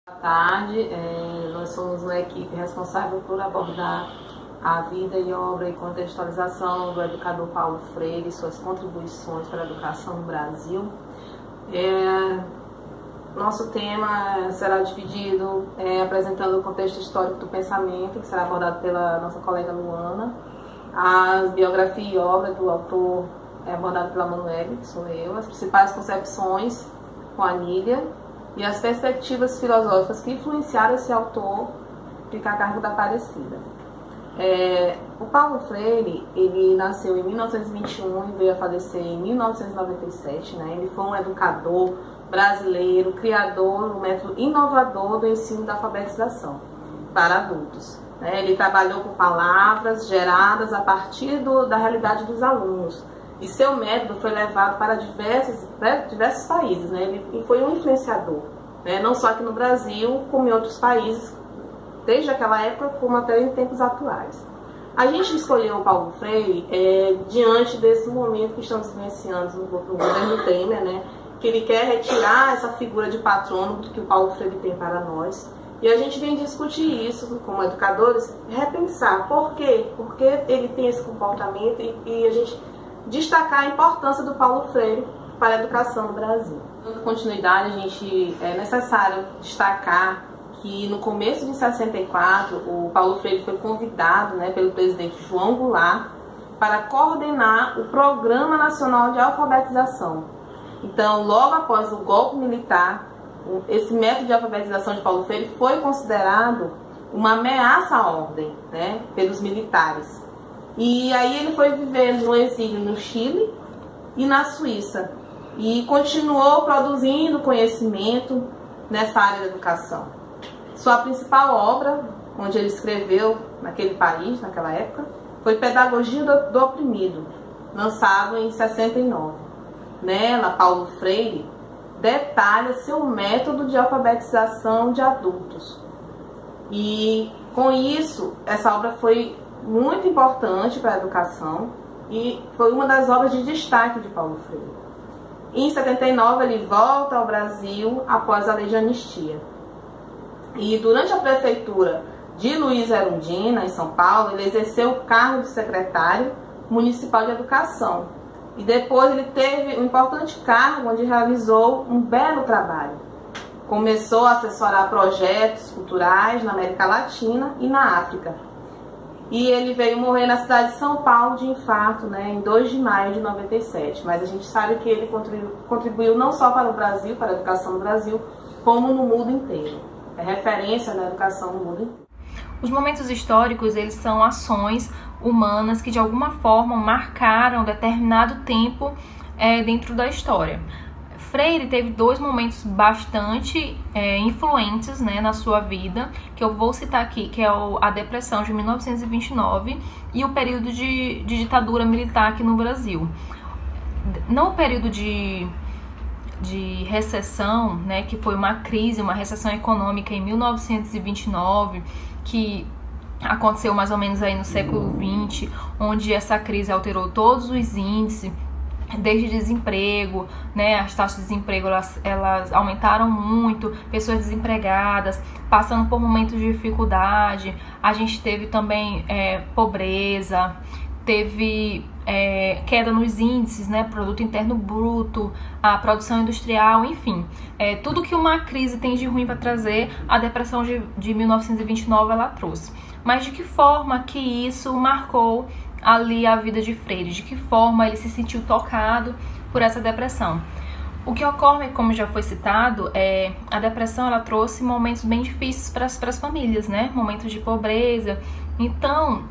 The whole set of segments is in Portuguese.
Boa tarde, nós somos uma equipe responsável por abordar a vida e obra e contextualização do educador Paulo Freire e suas contribuições para a educação no Brasil. Nosso tema será dividido apresentando o contexto histórico do pensamento, que será abordado pela nossa colega Luana, a biografia e obra do autor abordado pela Manuele, que sou eu, as principais concepções com a Nília e as perspectivas filosóficas que influenciaram esse autor ficar a cargo da Aparecida. O Paulo Freire, ele nasceu em 1921 e veio a falecer em 1997, né? Ele foi um educador brasileiro, criador, um método inovador do ensino da alfabetização para adultos. Ele trabalhou com palavras geradas a partir da realidade dos alunos. E seu método foi levado para diversos países, né? Ele foi um influenciador, né? Não só aqui no Brasil, como em outros países, desde aquela época, como até em tempos atuais. A gente escolheu o Paulo Freire diante desse momento que estamos vivenciando no governo Temer, né? Que ele quer retirar essa figura de patrono que o Paulo Freire tem para nós. E a gente vem discutir isso como educadores, repensar por quê? Porque ele tem esse comportamento e a gente destacar a importância do Paulo Freire para a educação no Brasil. Dando continuidade, é necessário destacar que no começo de 64, o Paulo Freire foi convidado, né, pelo presidente João Goulart para coordenar o Programa Nacional de Alfabetização. Então, logo após o golpe militar, esse método de alfabetização de Paulo Freire foi considerado uma ameaça à ordem, né, pelos militares. E aí ele foi viver no exílio no Chile e na Suíça. E continuou produzindo conhecimento nessa área da educação. Sua principal obra, onde ele escreveu naquele país, naquela época, foi Pedagogia do Oprimido, lançado em 69. Nela, Paulo Freire detalha seu método de alfabetização de adultos. E com isso, essa obra foi muito importante para a educação e foi uma das obras de destaque de Paulo Freire. Em 79, ele volta ao Brasil após a Lei de Anistia. E durante a prefeitura de Luiz Erundina, em São Paulo, ele exerceu o cargo de secretário municipal de educação. E depois ele teve um importante cargo onde realizou um belo trabalho. Começou a assessorar projetos culturais na América Latina e na África. E ele veio morrer na cidade de São Paulo de infarto, né, em 2 de maio de 97. Mas a gente sabe que ele contribuiu não só para o Brasil, para a educação no Brasil, como no mundo inteiro. É referência na educação no mundo inteiro. Os momentos históricos, eles são ações humanas que de alguma forma marcaram determinado tempo dentro da história. Freire teve 2 momentos bastante influentes, né, na sua vida, que eu vou citar aqui, que é a Depressão de 1929 e o período de ditadura militar aqui no Brasil. No período de recessão, né, que foi uma crise, uma recessão econômica em 1929, que aconteceu mais ou menos aí no século XX, onde essa crise alterou todos os índices, desde desemprego, né, as taxas de desemprego elas aumentaram muito, pessoas desempregadas, passando por momentos de dificuldade. A gente teve também pobreza, teve queda nos índices, né, produto interno bruto, a produção industrial, enfim, tudo que uma crise tem de ruim para trazer, a depressão de 1929 ela trouxe. Mas de que forma que isso marcou ali a vida de Freire, de que forma ele se sentiu tocado por essa depressão? O que ocorre, como já foi citado, a depressão ela trouxe momentos bem difíceis para as famílias, né? Momentos de pobreza. Então,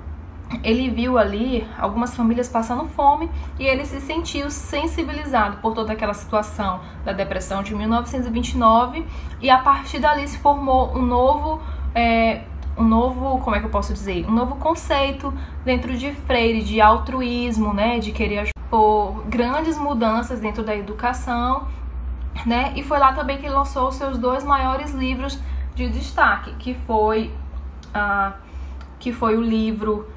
ele viu ali algumas famílias passando fome e ele se sentiu sensibilizado por toda aquela situação da depressão de 1929 e a partir dali se formou um novo, como é que eu posso dizer? Um novo conceito dentro de Freire, de altruísmo, né? De querer ajudar por grandes mudanças dentro da educação, né? E foi lá também que ele lançou os seus 2 maiores livros de destaque, que foi o livro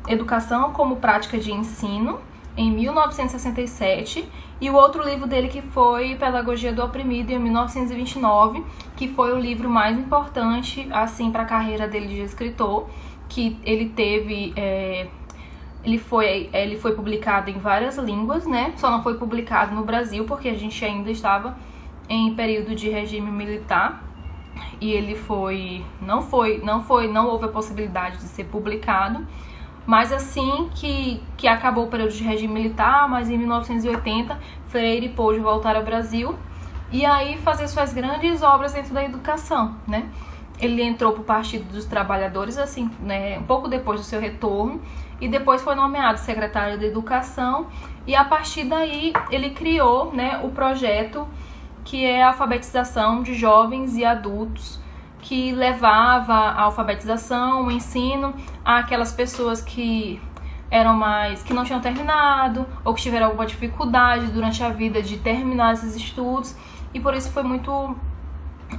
Educação como Prática de Ensino em 1967, e o outro livro dele que foi Pedagogia do Oprimido, em 1929, que foi o livro mais importante assim para a carreira dele de escritor, que ele teve ele foi publicado em várias línguas, né? Só não foi publicado no Brasil porque a gente ainda estava em período de regime militar, e ele não houve a possibilidade de ser publicado. Mas assim que acabou o período de regime militar, mas em 1980, Freire pôde voltar ao Brasil e aí fazer suas grandes obras dentro da educação, né? Ele entrou para o Partido dos Trabalhadores, assim, né, um pouco depois do seu retorno, e depois foi nomeado secretário de Educação, e a partir daí ele criou, né, o projeto que é a alfabetização de jovens e adultos, que levava a alfabetização, o ensino àquelas pessoas que que não tinham terminado ou que tiveram alguma dificuldade durante a vida de terminar esses estudos, e por isso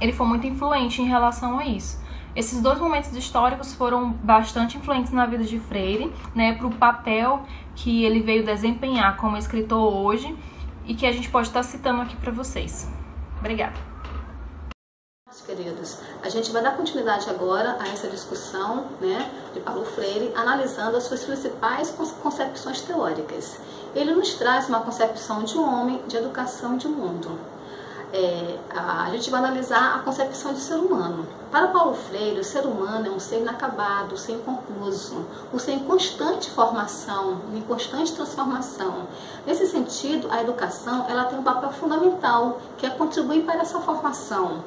ele foi muito influente em relação a isso. Esses dois momentos históricos foram bastante influentes na vida de Freire, né, para o papel que ele veio desempenhar como escritor hoje e que a gente pode estar citando aqui para vocês. Obrigada. Queridos, a gente vai dar continuidade agora a essa discussão, né, de Paulo Freire, analisando as suas principais concepções teóricas. Ele nos traz uma concepção de um homem, de educação, de mundo. A gente vai analisar a concepção de ser humano. Para Paulo Freire, o ser humano é um ser inacabado, um ser inconcluso, um ser em constante formação, em constante transformação. Nesse sentido, a educação ela tem um papel fundamental, que é contribuir para essa formação.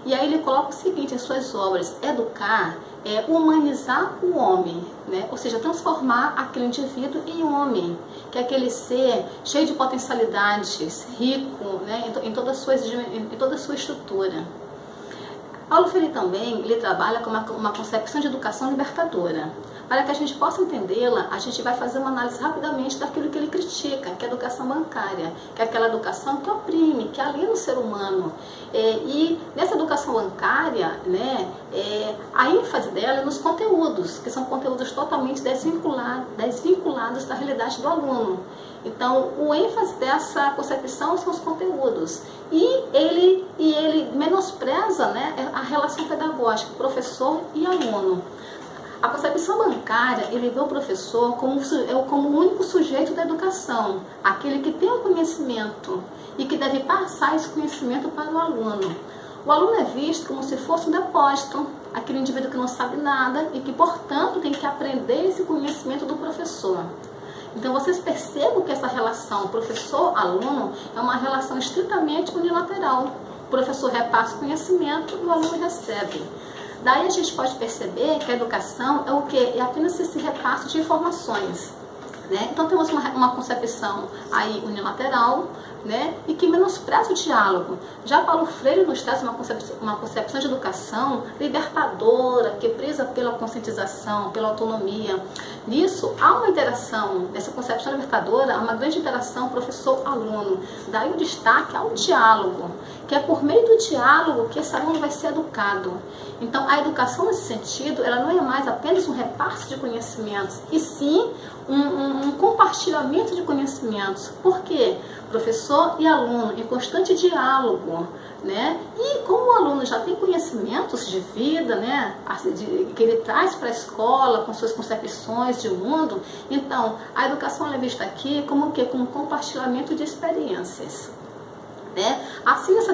E aí ele coloca o seguinte em suas obras: educar é humanizar o homem, né? Ou seja, transformar aquele indivíduo em homem, que é aquele ser cheio de potencialidades, rico, né? em toda a sua estrutura. Paulo Freire também ele trabalha com uma concepção de educação libertadora. Para que a gente possa entendê-la, a gente vai fazer uma análise rapidamente daquilo que ele critica, que é a educação bancária, que é aquela educação que oprime, que alieia o ser humano. E nessa educação bancária, né, a ênfase dela é nos conteúdos, que são conteúdos totalmente desvinculados da realidade do aluno. Então, o ênfase dessa concepção são os conteúdos. E ele menospreza, né, a relação pedagógica, professor e aluno. A concepção bancária, ele vê o professor como o único sujeito da educação, aquele que tem o conhecimento e que deve passar esse conhecimento para o aluno. O aluno é visto como se fosse um depósito, aquele indivíduo que não sabe nada e que, portanto, tem que aprender esse conhecimento do professor. Então, vocês percebam que essa relação professor-aluno é uma relação estritamente unilateral. O professor repassa o conhecimento e o aluno recebe. Daí a gente pode perceber que a educação é o quê? É apenas esse repasse de informações, né? Então temos uma concepção aí unilateral, né? E que menospreza o diálogo. Já Paulo Freire nos traz uma concepção de educação libertadora, que preza pela conscientização, pela autonomia. Nisso há uma interação, dessa concepção libertadora, há uma grande interação professor-aluno. Daí o destaque ao diálogo, que é por meio do diálogo que esse aluno vai ser educado. Então a educação nesse sentido, ela não é mais apenas um repasse de conhecimentos, e sim um compartilhamento de conhecimentos. Por quê? Professor e aluno em constante diálogo, né? E como o aluno já tem conhecimentos de vida, né, que ele traz para a escola com suas concepções de mundo, então a educação é vista aqui como o quê? Como um compartilhamento de experiências. Né? Assim, essa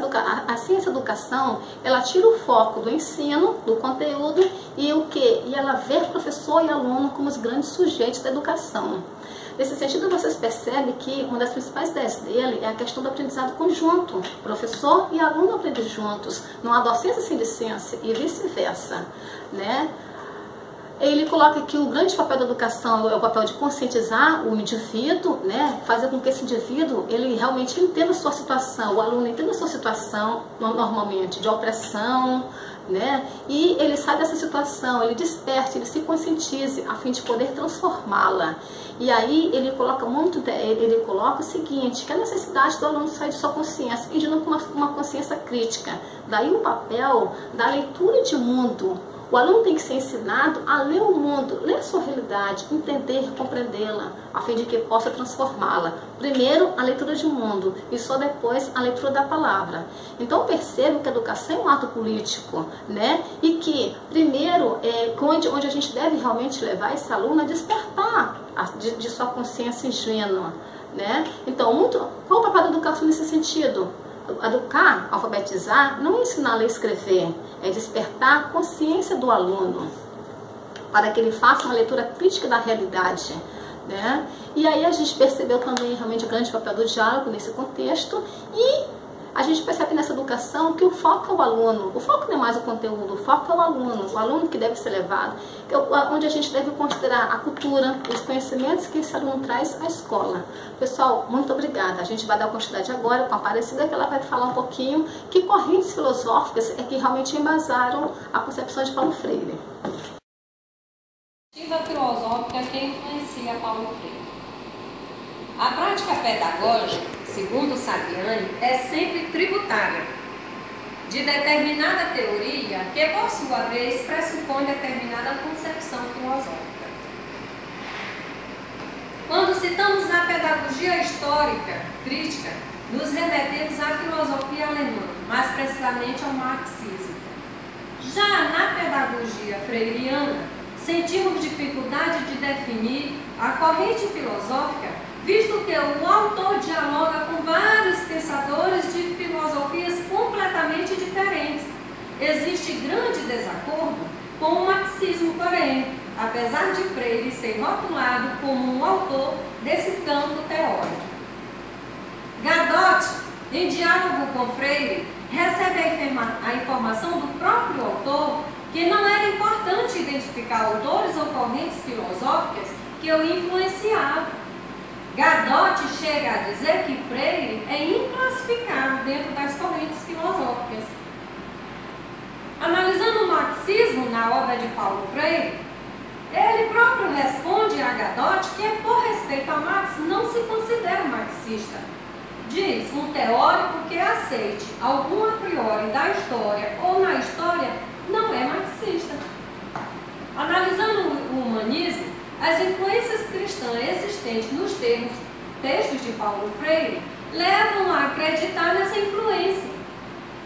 educação, ela tira o foco do ensino, do conteúdo, e o quê? E ela vê professor e aluno como os grandes sujeitos da educação. Nesse sentido, vocês percebem que uma das principais ideias dele é a questão do aprendizado conjunto. Professor e aluno aprendem juntos, não há docência sem licença e vice-versa, né? Ele coloca que o grande papel da educação é o papel de conscientizar o indivíduo, né? Fazer com que esse indivíduo ele realmente entenda a sua situação, o aluno entenda a sua situação normalmente de opressão, né? E ele sai dessa situação, ele desperte, ele se conscientize a fim de poder transformá-la. E aí ele coloca o seguinte, que é a necessidade do aluno sair de sua consciência, pedindo uma consciência crítica. Daí o papel da leitura de mundo. O aluno tem que ser ensinado a ler o mundo, ler a sua realidade, entender, compreendê-la, a fim de que possa transformá-la. Primeiro, a leitura de mundo e só depois a leitura da palavra. Então, percebo que a educação é um ato político, né? E que, primeiro, onde a gente deve realmente levar esse aluno a despertar de sua consciência ingênua, né? Então, qual o papel da educação nesse sentido? Educar, alfabetizar, não é ensinar a ler e escrever, é despertar a consciência do aluno, para que ele faça uma leitura crítica da realidade, né? E aí a gente percebeu também realmente o grande papel do diálogo nesse contexto, e a gente percebe nessa educação que o foco é o aluno, o foco não é mais o conteúdo, o foco é o aluno que deve ser levado, onde a gente deve considerar a cultura, os conhecimentos que esse aluno traz à escola. Pessoal, muito obrigada. A gente vai dar continuidade agora com a Aparecida, que ela vai falar um pouquinho que correntes filosóficas é que realmente embasaram a concepção de Paulo Freire. A filosófica que influencia Paulo Freire. A prática pedagógica, segundo Saviani, é sempre tributária de determinada teoria que, por sua vez, pressupõe determinada concepção filosófica. Quando citamos a pedagogia histórica crítica, nos remetemos à filosofia alemã, mais precisamente ao marxismo. Já na pedagogia freiriana, sentimos dificuldade de definir a corrente filosófica, visto que o autor dialoga com vários pensadores de filosofias completamente diferentes. Existe grande desacordo com o marxismo, porém, apesar de Freire ser rotulado como um autor desse campo teórico. Gadot, em diálogo com Freire, recebe a informação do próprio autor que não era importante identificar autores ou correntes filosóficas que o influenciavam. Gadot chega a dizer que Freire é inclassificável dentro das correntes filosóficas. Analisando o marxismo na obra de Paulo Freire, ele próprio responde a Gadot que, por respeito a Marx, não se considera marxista. Diz, um teórico que aceite algum a priori da história ou na história não é marxista. Analisando o humanismo, as influências cristãs existentes nos textos de Paulo Freire levam a acreditar nessa influência.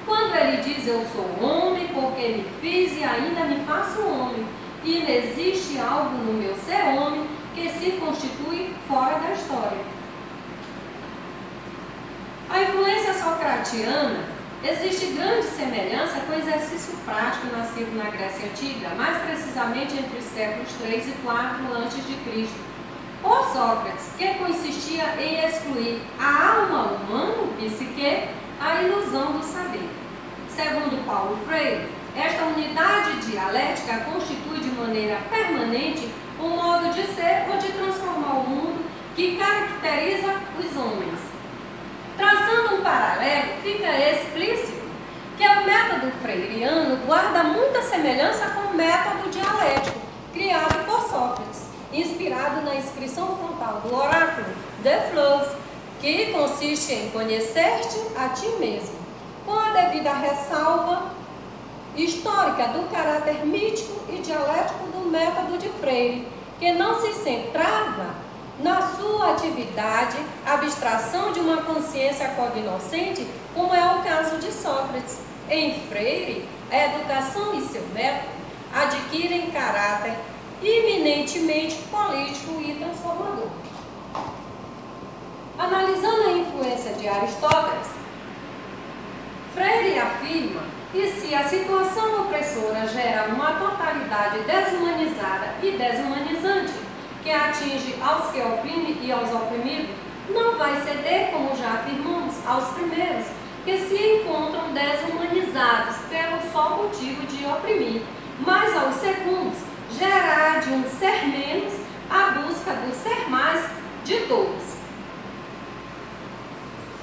Quando ele diz, eu sou homem porque me fiz e ainda me faço homem, e não existe algo no meu ser homem que se constitui fora da história. A influência socratiana existe grande semelhança com o exercício prático nascido na Grécia Antiga, mais precisamente entre os séculos 3 e 4 a.C., por Sócrates, que consistia em excluir a alma humana, o psique, a ilusão do saber. Segundo Paulo Freire, esta unidade dialética constitui de maneira permanente um modo de ser ou de transformar o mundo que caracteriza os homens. Traçando um paralelo, fica explícito que o método freiriano guarda muita semelhança com o método dialético criado por Sócrates, inspirado na inscrição frontal do oráculo de Fleuve, que consiste em conhecer-te a ti mesmo, com a devida ressalva histórica do caráter mítico e dialético do método de Freire, que não se centrava na sua atividade, abstração de uma consciência cognoscente, como é o caso de Sócrates. Em Freire, a educação e seu método adquirem caráter eminentemente político e transformador. Analisando a influência de Aristóteles, Freire afirma que se a situação opressora gera uma totalidade desumanizada e desumanizante, que atinge aos que oprimem e aos oprimidos, não vai ceder, como já afirmamos, aos primeiros, que se encontram desumanizados pelo só motivo de oprimir, mas aos segundos gerar de um ser menos a busca do ser mais de todos.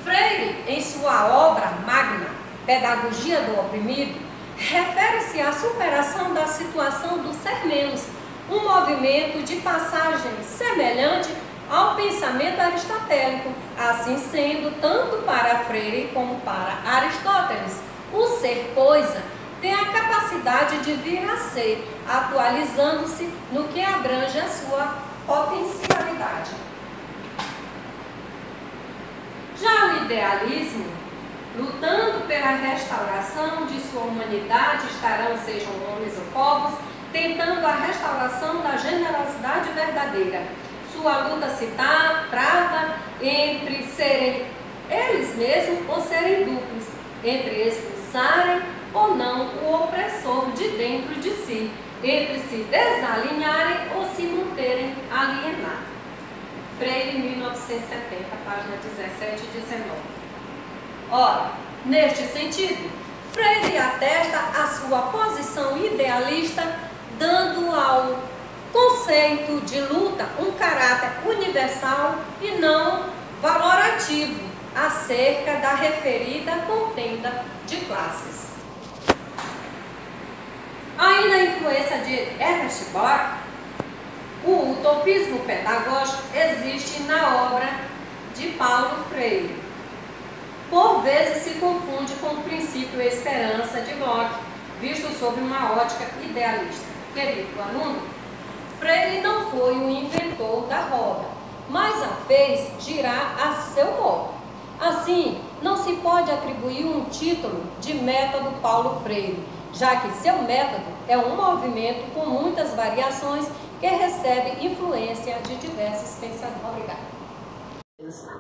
Freire, em sua obra magna, Pedagogia do Oprimido, refere-se à superação da situação do ser menos, um movimento de passagem semelhante ao pensamento aristotélico. Assim sendo, tanto para Freire como para Aristóteles, o ser coisa tem a capacidade de vir a ser, atualizando-se no que abrange a sua potencialidade. Já o idealismo, lutando pela restauração de sua humanidade, estarão, sejam homens ou povos, tentando a restauração da generosidade verdadeira. Sua luta se trava entre serem eles mesmos ou serem duplos, entre expulsarem ou não o opressor de dentro de si, entre se desalinharem ou se manterem alienados. Freire, 1970, página 17 e 19. Ora, neste sentido, Freire atesta a sua posição idealista, dando ao conceito de luta um caráter universal e não valorativo acerca da referida contenda de classes. Ainda a influência de Ernest Bloch, o utopismo pedagógico existe na obra de Paulo Freire. Por vezes se confunde com o princípio e esperança de Bloch, visto sob uma ótica idealista. Querido aluno, Freire não foi o inventor da roda, mas a fez girar a seu modo. Assim, não se pode atribuir um título de método Paulo Freire, já que seu método é um movimento com muitas variações que recebe influência de diversos pensadores. Obrigada.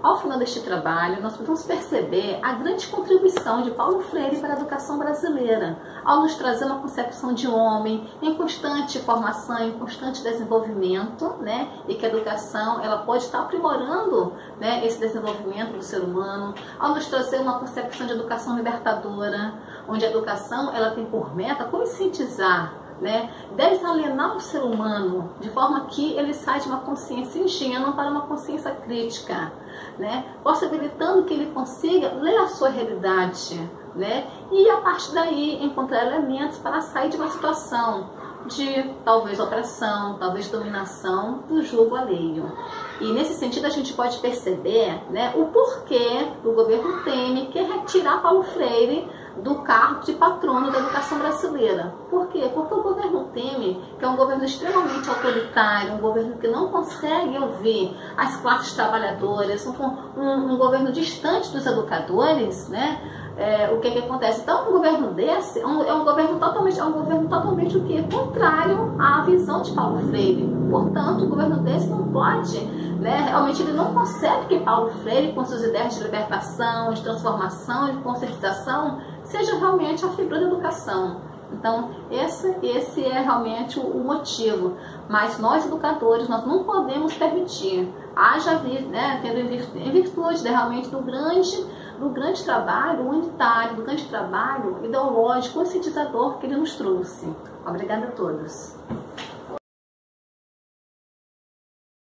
Ao final deste trabalho, nós podemos perceber a grande contribuição de Paulo Freire para a educação brasileira, ao nos trazer uma concepção de homem em constante formação, em constante desenvolvimento, né? E que a educação ela pode estar aprimorando, né, esse desenvolvimento do ser humano, ao nos trazer uma concepção de educação libertadora, onde a educação ela tem por meta conscientizar, né, desalienar o ser humano de forma que ele sai de uma consciência ingênua para uma consciência crítica, né, possibilitando que ele consiga ler a sua realidade, né, e a partir daí encontrar elementos para sair de uma situação de talvez opressão, talvez dominação do jugo alheio. E nesse sentido a gente pode perceber, né, o porquê o governo Temer quer retirar Paulo Freire do cargo de patrono da educação brasileira. Por quê? Porque o governo Temer, que é um governo extremamente autoritário, um governo que não consegue ouvir as classes trabalhadoras, um governo distante dos educadores, né? O que acontece? Então, um governo desse é um governo totalmente o quê? Contrário à visão de Paulo Freire. Portanto, um governo desse não pode, né? Realmente ele não consegue que Paulo Freire, com suas ideias de libertação, de transformação, de conscientização, seja realmente a figura da educação. Então, esse é realmente o motivo. Mas nós, educadores, nós não podemos permitir, né, tendo em virtude realmente do grande trabalho unitário, do grande trabalho ideológico, conscientizador que ele nos trouxe. Obrigada a todos.